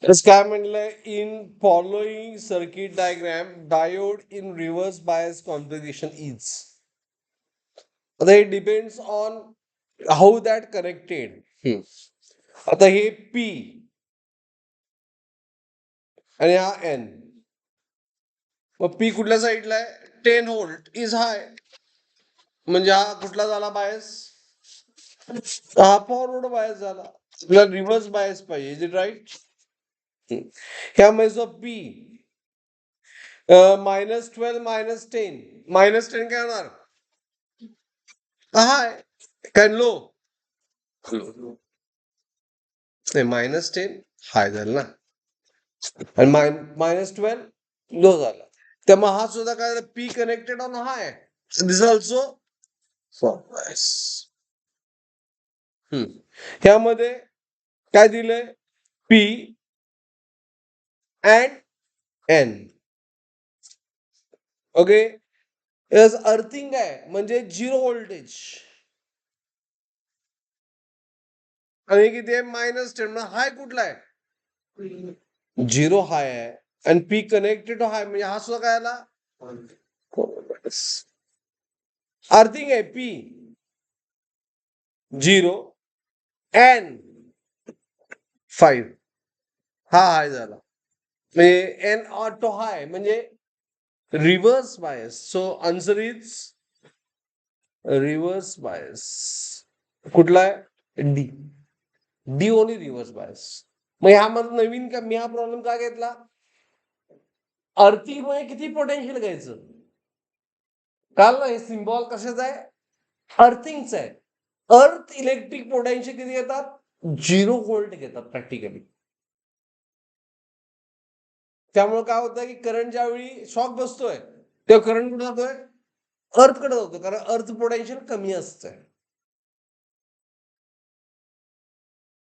तस काय म्हणलंय, in following circuit diagram diode in reverse bias configuration is. आता हे depends on how that connected. आता हे पी आणि हा एन. मग पी कुठल्या साईडला आहे? 10 व्होल्ट इज हाय. म्हणजे हा कुठला झाला बायस? हा फॉरवर्ड बायस झाला. आपल्याला रिव्हर्स बायस पाहिजे. Is it right? ह्यामध्ये जो पी -12 -10 -10 काय होणार? हाय. काय लो? नाही, -10 हाय झालं ना, आणि -12 लो झाला. त्यामुळे हा सुद्धा काय, P connected on high. This also forward bias. ह्यामध्ये काय दिलंय? P and N. Okay. Earthing आहे म्हणजे 0 व्होल्टेज. आणि किती आहे? -10. हाय कुठला आहे? 0 हाय आहे आणि पी कनेक्टेड हाय, म्हणजे हा सुद्धा काय आला? अर्थिंग आहे पी 0 एन 5. हा हाय झाला, म्हणजे एन ऑटो हाय म्हणजे reverse bias. So answer is reverse bias. कुठला आहे? D. D only reverse bias. मग ह्यामध्ये नवीन का मी हा प्रॉब्लेम का घेतला? अर्थिंग मध्ये किती पोटेन्शियल घ्यायचं? काल ना, हे सिम्बॉल कशाचा आहे? अर्थिंगचा आहे. अर्थ इलेक्ट्रिक पोटेन्शियल किती घेतात? 0 व्होल्ट घेतात प्रॅक्टिकली. त्यामुळे काय होतं की करंट ज्यावेळी शॉक बसतोय तेव्हा करंट कुठे जातोय? अर्थ कडे जातो, कारण अर्थ पोटेन्शियल कमी असतंय.